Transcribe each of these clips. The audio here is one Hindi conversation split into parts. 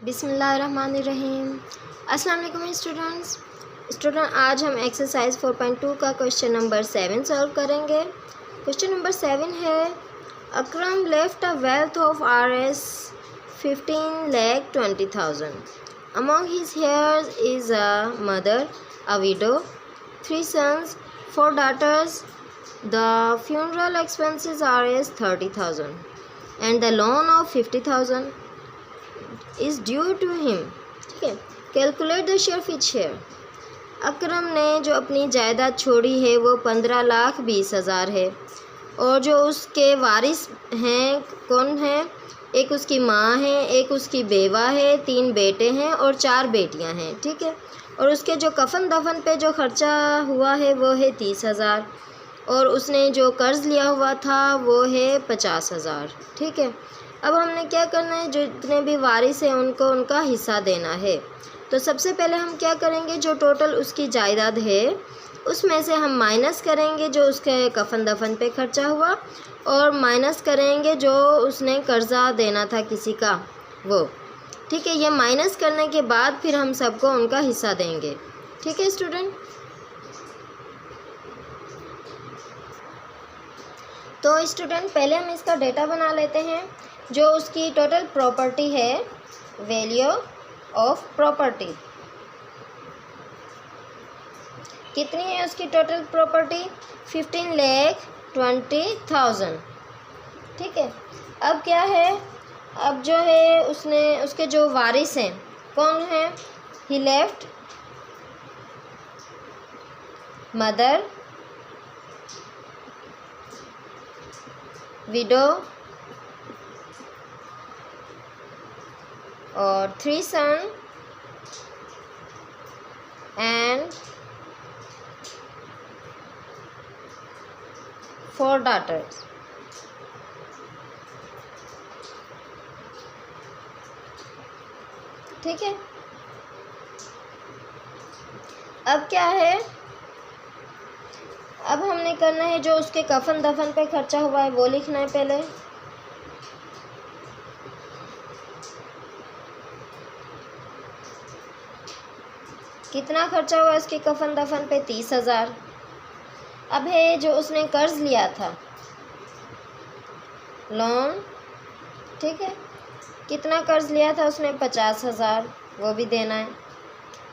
बिस्मिल्लाहिर्रहमानिर्रहीम। अस्सलाम वालेकुम स्टूडेंट, आज हम एक्सरसाइज 4.2 का क्वेश्चन नंबर 7 सॉल्व करेंगे। क्वेश्चन नंबर 7 है, Akram left a wealth of Rs 15,20,000। Among his heirs is a mother, a widow, 3 sons, 4 daughters. The funeral expenses are as 30,000 and the loan of 50,000 is due to him। ठीक है, calculate the share of each share. Akram ने जो अपनी जायदाद छोड़ी है वो 15,20,000 है और जो उसके वारिस हैं कौन हैं, एक उसकी माँ है, एक उसकी बेवा है, 3 बेटे हैं और 4 बेटियां हैं। ठीक है, और उसके जो कफन दफन पे जो खर्चा हुआ है वो है 30,000 और उसने जो कर्ज़ लिया हुआ था वो है 50,000। ठीक है, अब हमने क्या करना है, जो जितने भी वारिस हैं उनको उनका हिस्सा देना है। तो सबसे पहले हम क्या करेंगे, जो टोटल उसकी जायदाद है उसमें से हम माइनस करेंगे जो उसके कफन दफन पे खर्चा हुआ और माइनस करेंगे जो उसने कर्ज़ा देना था किसी का वो। ठीक है, ये माइनस करने के बाद फिर हम सबको उनका हिस्सा देंगे। ठीक है स्टूडेंट, तो स्टूडेंट पहले हम इसका डेटा बना लेते हैं। जो उसकी टोटल प्रॉपर्टी है, वैल्यू ऑफ प्रॉपर्टी कितनी है, उसकी टोटल प्रॉपर्टी 15,20,000। ठीक है, अब क्या है, अब जो है उसके जो वारिस हैं कौन है, ही लेफ्ट मदर, विडो और 3 sons and 4 daughters। ठीक है, अब क्या है, अब हमने करना है जो उसके कफन दफन पे खर्चा हुआ है वो लिखना है पहले। कितना खर्चा हुआ इसके कफन दफन पे, 30,000। अब है जो उसने कर्ज लिया था, लोन। ठीक है, कितना कर्ज लिया था उसने, 50,000, वो भी देना है।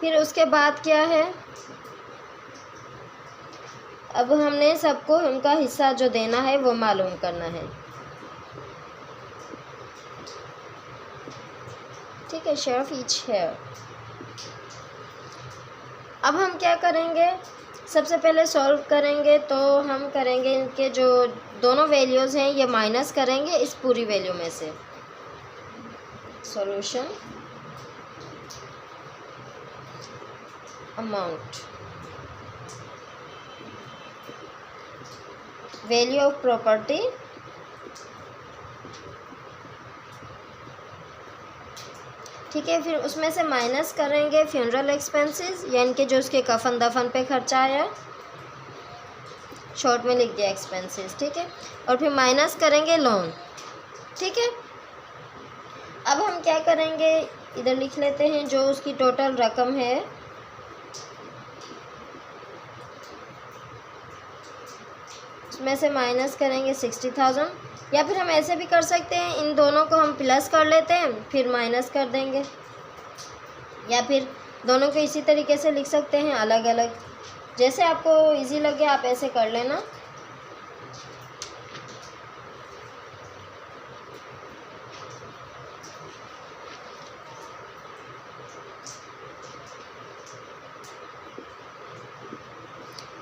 फिर उसके बाद क्या है, अब हमने सबको उनका हिस्सा जो देना है वो मालूम करना है। ठीक है, शेयर ऑफ ईच हेयर। अब हम क्या करेंगे, सबसे पहले सॉल्व करेंगे तो हम करेंगे इनके जो दोनों वैल्यूज़ हैं ये माइनस करेंगे इस पूरी वैल्यू में से। Solution, amount, value of property, ठीक है, फिर उसमें से माइनस करेंगे फ्यूनरल एक्सपेंसेस यानी कि जो उसके कफन दफन पे खर्चा आया, शॉर्ट में लिख दिया एक्सपेंसेस। ठीक है, और फिर माइनस करेंगे लोन। ठीक है, अब हम क्या करेंगे, इधर लिख लेते हैं जो उसकी टोटल रकम है, उसमें से माइनस करेंगे 60,000, या फिर हम ऐसे भी कर सकते हैं, इन दोनों को हम प्लस कर लेते हैं फिर माइनस कर देंगे, या फिर दोनों को इसी तरीके से लिख सकते हैं अलग अलग, जैसे आपको इजी लगे आप ऐसे कर लेना।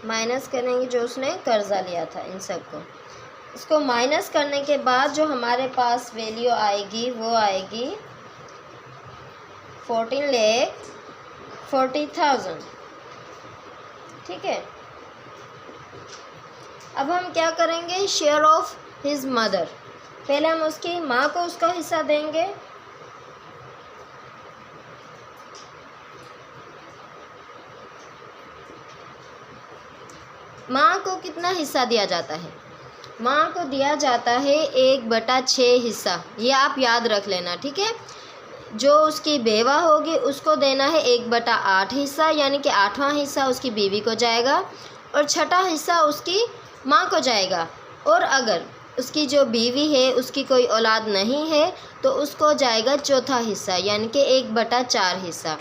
माइनस करेंगे जो उसने कर्जा लिया था इन सबको, इसको माइनस करने के बाद जो हमारे पास वैल्यू आएगी वो आएगी 14,40,000। ठीक है, अब हम क्या करेंगे, शेयर ऑफ हिज मदर, पहले हम उसकी माँ को उसका हिस्सा देंगे। माँ को कितना हिस्सा दिया जाता है, माँ को दिया जाता है 1/6 हिस्सा, ये आप याद रख लेना। ठीक है, जो उसकी बेवा होगी उसको देना है 1/8 हिस्सा, यानी कि 8वां हिस्सा उसकी बीवी को जाएगा और 6ठा हिस्सा उसकी माँ को जाएगा। और अगर उसकी जो बीवी है उसकी कोई औलाद नहीं है तो उसको जाएगा 4था हिस्सा, यानी कि 1/4 हिस्सा।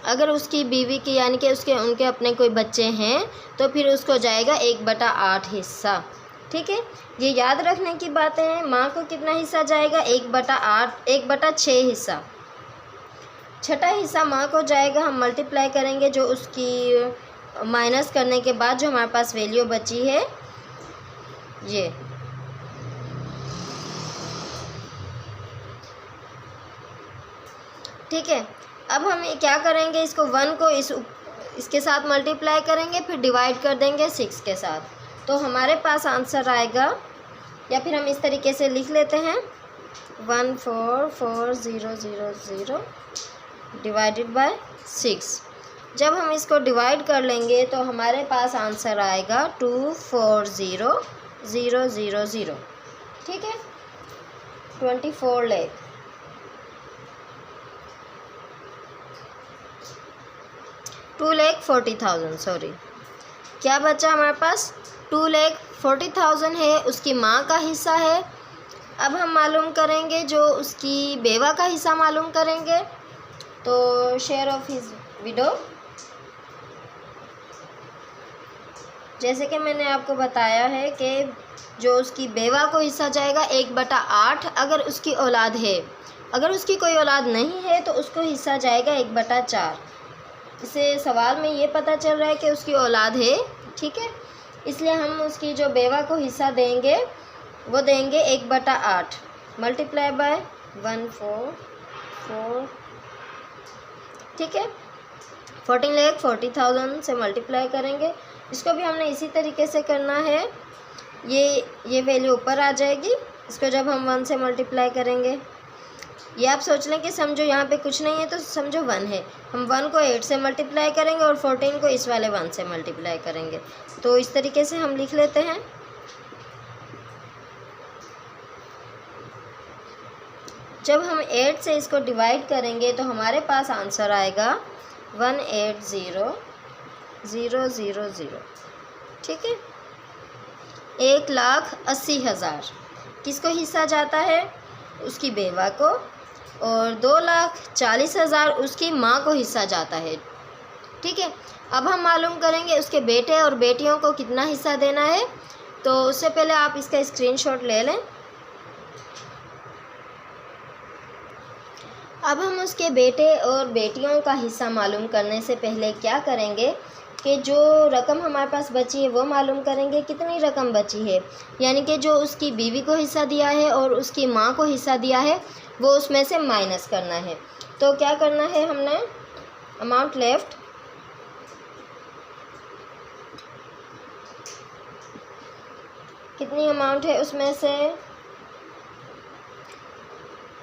अगर उसकी बीवी की यानी कि उनके अपने कोई बच्चे हैं तो फिर उसको जाएगा 1/8 हिस्सा। ठीक है, ये याद रखने की बातें हैं। माँ को कितना हिस्सा जाएगा? 1/8, 1/6 हिस्सा। 6ठा हिस्सा माँ को जाएगा। हम मल्टीप्लाई करेंगे जो उसकी माइनस करने के बाद जो हमारे पास वैल्यू बची है ये। ठीक है, अब हम क्या करेंगे, इसको 1 को इसके साथ मल्टीप्लाई करेंगे, फिर डिवाइड कर देंगे 6 के साथ, तो हमारे पास आंसर आएगा, या फिर हम इस तरीके से लिख लेते हैं 144,000 डिवाइडेड बाय 6। जब हम इसको डिवाइड कर लेंगे तो हमारे पास आंसर आएगा 240,000। ठीक है, 24 लाख। टू लाख 40,000, सॉरी, क्या बचा हमारे पास? 2,40,000 है, उसकी माँ का हिस्सा है। अब हम मालूम करेंगे जो उसकी बेवा का हिस्सा मालूम करेंगे, तो शेयर ऑफ हिज विडो। जैसे कि मैंने आपको बताया है कि जो उसकी बेवा को हिस्सा जाएगा 1/8 अगर उसकी औलाद है। अगर उसकी कोई औलाद नहीं है तो उसको हिस्सा जाएगा 1/4। इससे सवाल में ये पता चल रहा है कि उसकी औलाद है। ठीक है, इसलिए हम उसकी जो बेवा को हिस्सा देंगे वो देंगे 1/8 मल्टीप्लाई बाय 144। ठीक है, 14,40,000 से मल्टीप्लाई करेंगे। इसको भी हमने इसी तरीके से करना है। ये वैल्यू ऊपर आ जाएगी, इसको जब हम 1 से मल्टीप्लाई करेंगे। ये आप सोच लें कि समझो यहाँ पे कुछ नहीं है तो समझो 1 है, हम 1 को 8 से मल्टीप्लाई करेंगे और 14 को इस वाले 1 से मल्टीप्लाई करेंगे। तो इस तरीके से हम लिख लेते हैं। जब हम 8 से इसको डिवाइड करेंगे तो हमारे पास आंसर आएगा 180,000। ठीक है, 1,80,000 किसको हिस्सा जाता है? उसकी बेवा को, और 2,40,000 उसकी माँ को हिस्सा जाता है। ठीक है, अब हम मालूम करेंगे उसके बेटे और बेटियों को कितना हिस्सा देना है। तो उससे पहले आप इसका स्क्रीनशॉट ले लें। अब हम उसके बेटे और बेटियों का हिस्सा मालूम करने से पहले क्या करेंगे कि जो रकम हमारे पास बची है वो मालूम करेंगे कितनी रकम बची है, यानी कि जो उसकी बीवी को हिस्सा दिया है और उसकी माँ को हिस्सा दिया है वो उसमें से माइनस करना है। तो क्या करना है, हमने अमाउंट लेफ्ट कितनी अमाउंट है उसमें से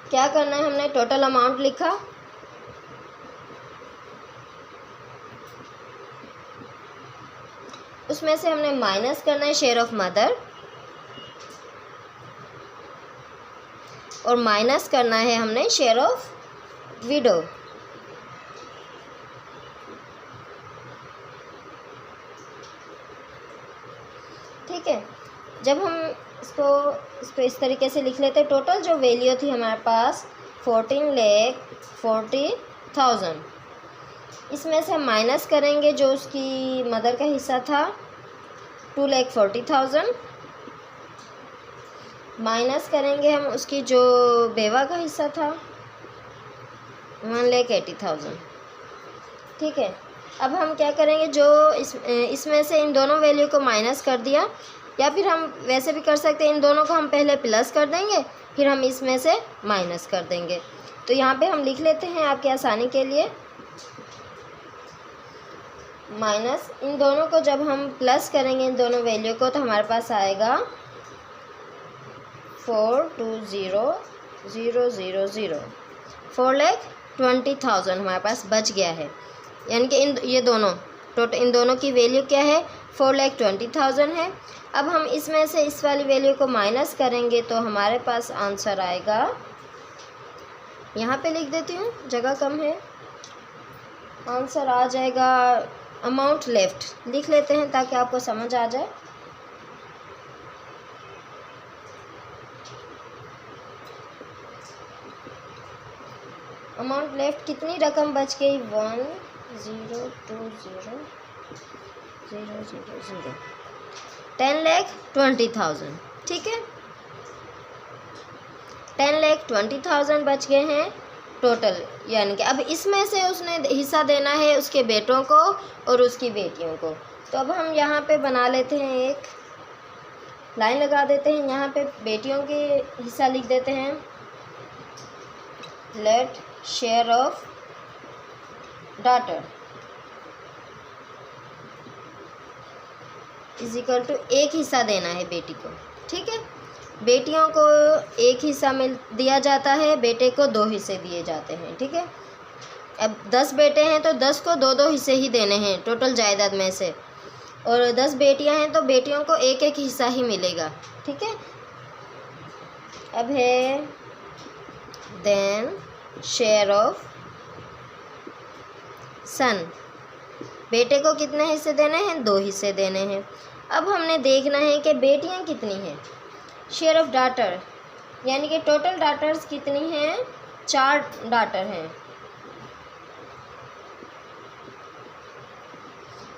क्या करना है, हमने टोटल अमाउंट लिखा, उसमें से हमने माइनस करना है शेयर ऑफ मदर, और माइनस करना है हमने शेयर ऑफ विडो। ठीक है, जब हम इसको इस तरीके से लिख लेते हैं, टोटल जो वैल्यू थी हमारे पास 14,40,000, इसमें से हम माइनस करेंगे जो उसकी मदर का हिस्सा था 2,40,000, माइनस करेंगे हम उसकी जो बेवा का हिस्सा था 1,80,000। ठीक है, अब हम क्या करेंगे, जो इसमें से इन दोनों वैल्यू को माइनस कर दिया, या फिर हम वैसे भी कर सकते हैं, इन दोनों को हम पहले प्लस कर देंगे फिर हम इसमें से माइनस कर देंगे। तो यहाँ पे हम लिख लेते हैं आपकी आसानी के लिए, माइनस इन दोनों को जब हम प्लस करेंगे इन दोनों वैल्यू को तो हमारे पास आएगा 420,000, 4,20,000 हमारे पास बच गया है। यानी कि ये दोनों टोटल इन दोनों की वैल्यू क्या है, 4,20,000 है। अब हम इसमें से इस वाली वैल्यू को माइनस करेंगे तो हमारे पास आंसर आएगा यहाँ पे लिख देती हूँ, जगह कम है। आंसर आ जाएगा अमाउंट लेफ्ट लिख लेते हैं ताकि आपको समझ आ जाए। अमाउंट लेफ्ट कितनी रकम बच गई, 10,20,0,0,0, 10,20,000। ठीक है, 10,20,000 बच गए हैं टोटल। यानी कि अब इसमें से उसने हिस्सा देना है उसके बेटों को और उसकी बेटियों को। तो अब हम यहाँ पे बना लेते हैं, एक लाइन लगा देते हैं। यहाँ पे बेटियों के हिस्सा लिख देते हैं, let share of daughter is equal to, एक हिस्सा देना है बेटी को। ठीक है, बेटियों को एक हिस्सा मिल दिया जाता है, बेटे को 2 हिस्से दिए जाते हैं। ठीक है, अब 10 बेटे हैं तो 10 को 2-2 हिस्से ही देने हैं टोटल जायदाद में से, और 10 बेटियां हैं तो बेटियों को एक एक हिस्सा ही मिलेगा। ठीक है, अब है देन शेयर ऑफ सन, बेटे को कितने हिस्से देने हैं, 2 हिस्से देने हैं। अब हमने देखना है कि बेटियां कितनी हैं। शेयर ऑफ डाटर यानी कि टोटल डाटर्स कितनी हैं, 4 डाटर हैं।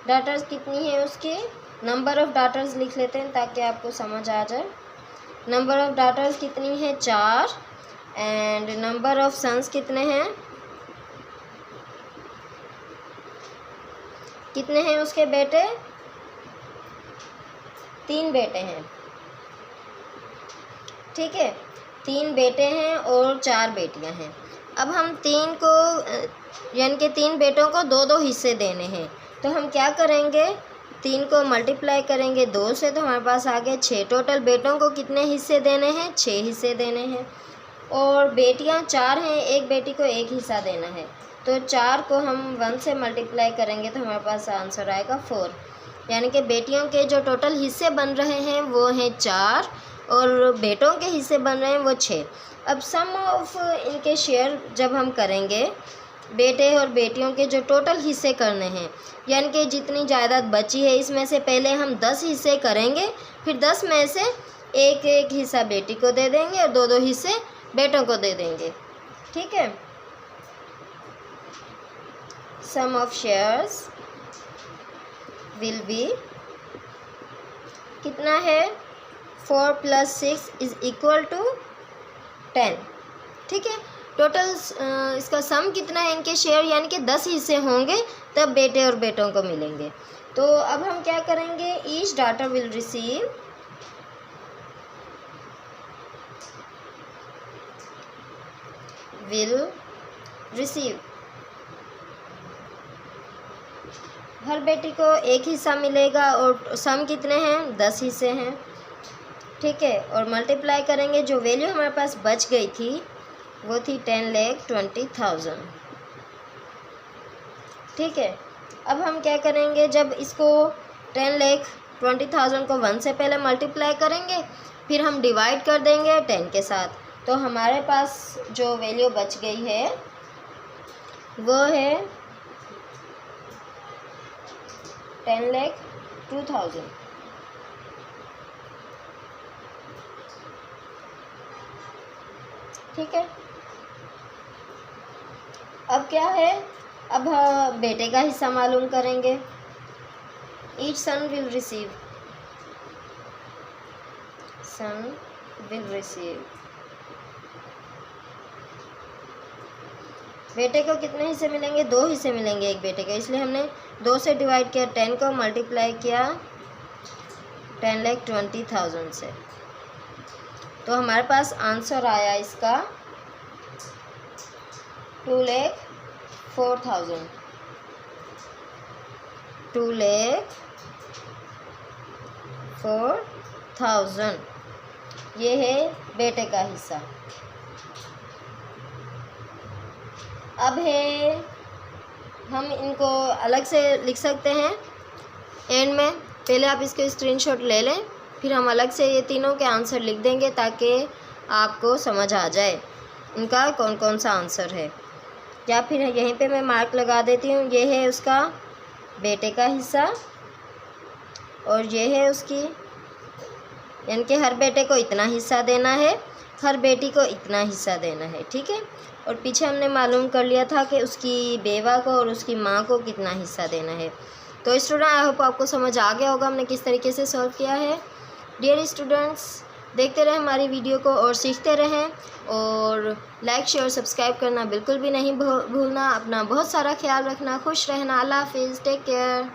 डाटर्स कितनी है, उसके नंबर ऑफ डाटर्स लिख लेते हैं ताकि आपको समझ आ जाए। नंबर ऑफ डाटर्स कितनी है, 4, एंड नंबर ऑफ सन्स कितने हैं, कितने हैं उसके बेटे, 3 बेटे हैं। ठीक है, 3 बेटे हैं और 4 बेटियां हैं। अब हम 3 को यानी कि 3 बेटों को 2-2 हिस्से देने हैं। तो हम क्या करेंगे, 3 को मल्टीप्लाई करेंगे 2 से तो हमारे पास आ गए 6। टोटल बेटों को कितने हिस्से देने हैं, 6 हिस्से देने हैं, और बेटियां 4 हैं, एक बेटी को 1 हिस्सा देना है। तो 4 को हम 1 से मल्टीप्लाई करेंगे तो हमारे पास आंसर आएगा 4। यानी कि बेटियों के जो टोटल हिस्से बन रहे हैं वो हैं 4 और बेटों के हिस्से बन रहे हैं वो 6। अब सम ऑफ इनके शेयर जब हम करेंगे, बेटे और बेटियों के जो टोटल हिस्से करने हैं, यानी कि जितनी जायदाद बची है इसमें से पहले हम 10 हिस्से करेंगे, फिर 10 में से एक एक हिस्सा बेटी को दे देंगे और 2-2 हिस्से बेटों को दे देंगे। ठीक है, सम ऑफ शेयर्स विल बी कितना है, 4 + 6 इज इक्वल टू 10। ठीक है, टोटल इसका सम कितना है, इनके शेयर यानी कि 10 हिस्से होंगे तब बेटे और बेटों को मिलेंगे। तो अब हम क्या करेंगे, ईच डॉटर विल रिसीव हर बेटी को एक हिस्सा मिलेगा और सम कितने हैं, 10 हिस्से हैं। ठीक है, और मल्टीप्लाई करेंगे, जो वैल्यू हमारे पास बच गई थी वो थी 10,20,000। ठीक है, अब हम क्या करेंगे, जब इसको 10,20,000 को 1 से पहले मल्टीप्लाई करेंगे, फिर हम डिवाइड कर देंगे 10 के साथ, तो हमारे पास जो वैल्यू बच गई है वो है 10,02,000। ठीक है, अब क्या है, अब बेटे का हिस्सा मालूम करेंगे। ईच सन विल रिसीव बेटे को कितने हिस्से मिलेंगे, 2 हिस्से मिलेंगे एक बेटे के, इसलिए हमने 2 से डिवाइड किया, 10 को मल्टीप्लाई किया 10,20,000 से, तो हमारे पास आंसर आया इसका 2,04,000। 2,04,000 ये है बेटे का हिस्सा। अब है, हम इनको अलग से लिख सकते हैं एंड में, पहले आप इसके स्क्रीनशॉट ले लें, फिर हम अलग से ये तीनों के आंसर लिख देंगे ताकि आपको समझ आ जाए। इनका कौन कौन सा आंसर है। या फिर यहीं पे मैं मार्क लगा देती हूँ। ये है उसका बेटे का हिस्सा और ये है उसकी, यानी कि हर बेटे को इतना हिस्सा देना है, हर बेटी को इतना हिस्सा देना है, ठीक है। और पीछे हमने मालूम कर लिया था कि उसकी बेवा को और उसकी माँ को कितना हिस्सा देना है। तो स्टूडेंट, आई होप आपको समझ आ गया होगा हमने किस तरीके से सॉल्व किया है। डियर स्टूडेंट्स, देखते रहें हमारी वीडियो को और सीखते रहें, और लाइक शेयर सब्सक्राइब करना बिल्कुल भी नहीं भूलना। अपना बहुत सारा ख्याल रखना, खुश रहना। अल्लाह हाफिज़, टेक केयर।